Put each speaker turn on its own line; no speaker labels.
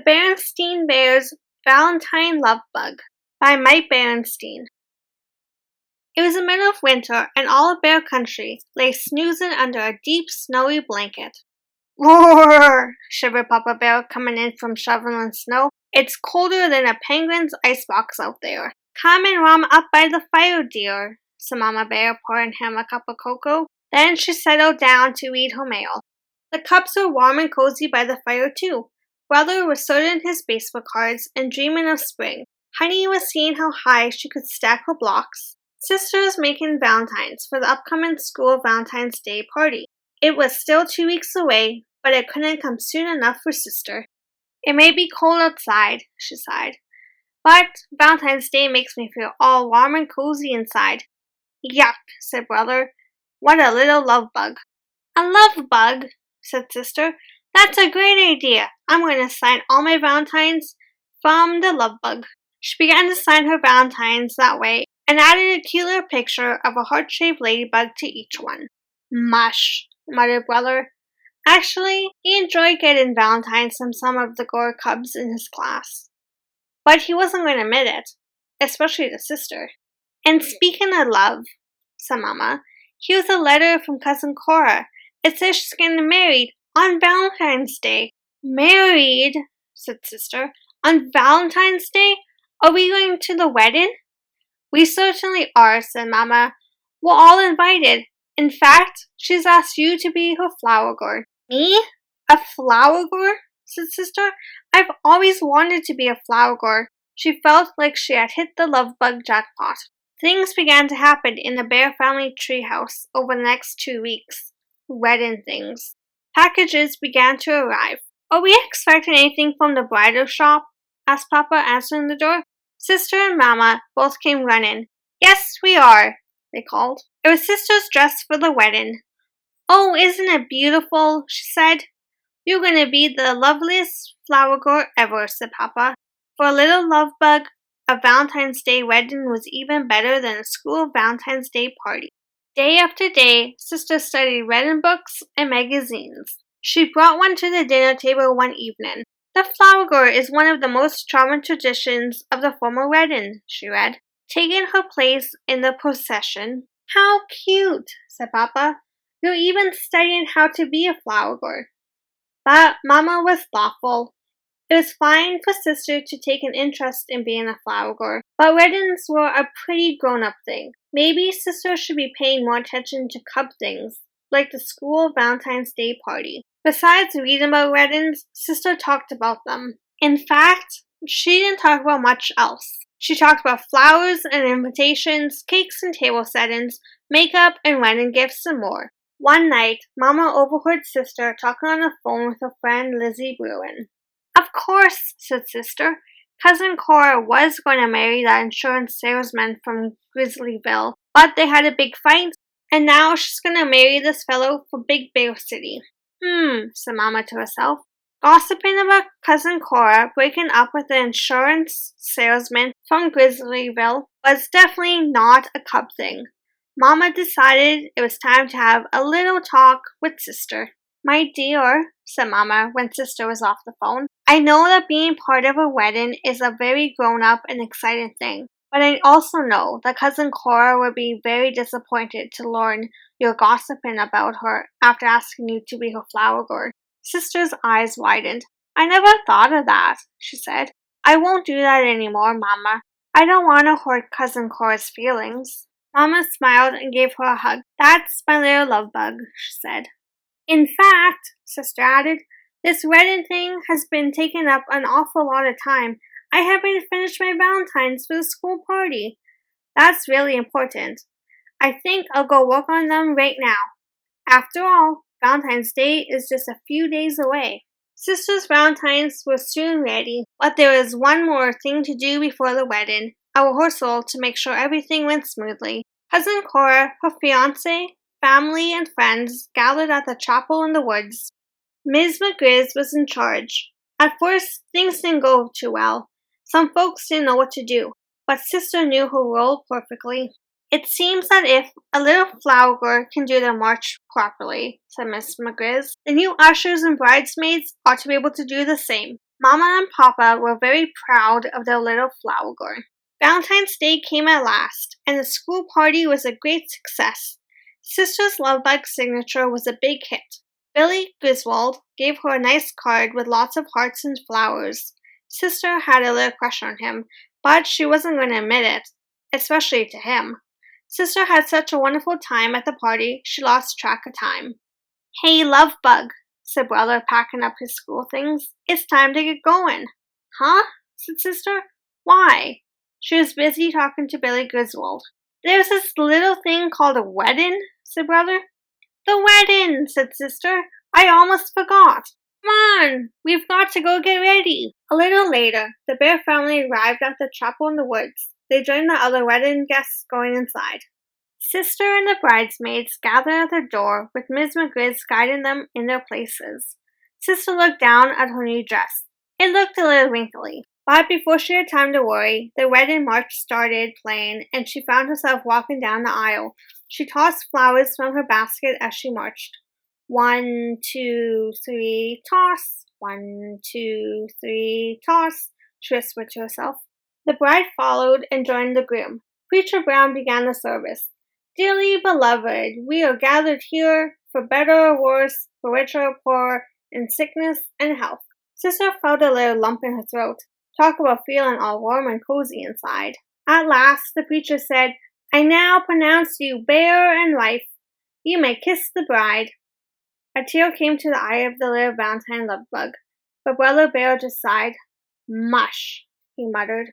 Berenstain Bears' Valentine Love Bug by Mike Berenstain. It was the middle of winter, and all of Bear Country lay snoozing under a deep, snowy blanket. Roar! Shivered Papa Bear, coming in from shoveling snow. It's colder than a penguin's icebox out there. Come and warm up by the fire, dear, said Mama Bear, pouring him a cup of cocoa. Then she settled down to read her mail. The cups were warm and cozy by the fire, too. Brother was sorting his baseball cards and dreaming of spring. Honey was seeing how high she could stack her blocks. Sister was making valentines for the upcoming school Valentine's Day party. It was still 2 weeks away, but it couldn't come soon enough for Sister. It may be cold outside, she sighed, but Valentine's Day makes me feel all warm and cozy inside. Yuck, said Brother. What a little love bug. A love bug, said Sister. That's a great idea. I'm going to sign all my Valentines from the love bug. She began to sign her Valentines that way and added a cute little picture of a heart-shaped ladybug to each one. Mush, muttered Brother. Actually, he enjoyed getting Valentines from some of the Gore cubs in his class. But he wasn't going to admit it, especially to Sister. And speaking of love, said Mama, here's a letter from Cousin Cora. It says she's getting married on Valentine's Day. Married, said Sister. On Valentine's Day? Are we going to the wedding? We certainly are, said Mama. We're all invited. In fact, she's asked you to be her flower girl. Me? A flower girl? Said Sister. I've always wanted to be a flower girl. She felt like she had hit the love bug jackpot. Things began to happen in the Bear family treehouse over the next 2 weeks. Wedding things. Packages began to arrive. Are we expecting anything from the bridal shop? Asked Papa, answering the door. Sister and Mama both came running. Yes, we are, they called. It was Sister's dress for the wedding. Oh, isn't it beautiful? She said. You're going to be the loveliest flower girl ever, said Papa. For a little love bug, a Valentine's Day wedding was even better than a school Valentine's Day party. Day after day, Sister studied wedding books and magazines. She brought one to the dinner table one evening. The flower girl is one of the most charming traditions of the formal wedding, she read, taking her place in the procession. How cute, said Papa. You're even studying how to be a flower girl. But Mama was thoughtful. It was fine for Sister to take an interest in being a flower girl, but weddings were a pretty grown-up thing. Maybe Sister should be paying more attention to cub things, like the school Valentine's Day party. Besides reading about weddings, Sister talked about them. In fact, she didn't talk about much else. She talked about flowers and invitations, cakes and table settings, makeup and wedding gifts, and more. One night, Mama overheard Sister talking on the phone with her friend Lizzie Bruin. Of course, said Sister. Cousin Cora was going to marry that insurance salesman from Grizzlyville, but they had a big fight, and now she's going to marry this fellow from Big Bear City. Said Mama to herself. Gossiping about Cousin Cora breaking up with the insurance salesman from Grizzlyville was definitely not a cub thing. Mama decided it was time to have a little talk with Sister. My dear, said Mama when Sister was off the phone, I know that being part of a wedding is a very grown-up and exciting thing, but I also know that Cousin Cora would be very disappointed to learn you're gossiping about her after asking you to be her flower girl. Sister's eyes widened. I never thought of that, she said. I won't do that anymore, Mama. I don't want to hurt Cousin Cora's feelings. Mama smiled and gave her a hug. That's my little love bug, she said. In fact, Sister added, this wedding thing has been taking up an awful lot of time. I haven't finished my Valentines for the school party. That's really important. I think I'll go work on them right now. After all, Valentine's Day is just a few days away. Sister's Valentines were soon ready, but there was one more thing to do before the wedding, a rehearsal to make sure everything went smoothly. Cousin Cora, her fiancé, family, and friends gathered at the chapel in the woods. Ms. McGrizz was in charge. At first, things didn't go too well. Some folks didn't know what to do, but Sister knew her role perfectly. It seems that if a little flower girl can do the march properly, said Miss McGrizz, the new ushers and bridesmaids ought to be able to do the same. Mama and Papa were very proud of their little flower girl. Valentine's Day came at last, and the school party was a great success. Sister's Lovebug's signature was a big hit. Billy Griswold gave her a nice card with lots of hearts and flowers. Sister had a little crush on him, but she wasn't going to admit it, especially to him. Sister had such a wonderful time at the party, she lost track of time. "Hey, Lovebug," said Brother, packing up his school things. "It's time to get going." "Huh?" said Sister. "Why?" She was busy talking to Billy Griswold. "There's this little thing called a wedding," said Brother. "The wedding," said Sister. "I almost forgot. Come on, we've got to go get ready." A little later, the Bear family arrived at the chapel in the woods. They joined the other wedding guests going inside. Sister and the bridesmaids gathered at the door, with Miss McGrizz guiding them in their places. Sister looked down at her new dress. It looked a little wrinkly, but before she had time to worry, the wedding march started playing, and she found herself walking down the aisle. She tossed flowers from her basket as she marched. 1, 2, 3, toss. 1, 2, 3, toss, she whispered to herself. The bride followed and joined the groom. Preacher Brown began the service. "Dearly beloved, we are gathered here for better or worse, for richer or poorer, in sickness and health." Sister felt a little lump in her throat. Talk about feeling all warm and cozy inside. At last, the preacher said, "I now pronounce you bear and wife. You may kiss the bride." A tear came to the eye of the little Valentine Lovebug, but Brother Bear just sighed. "Mush," he muttered.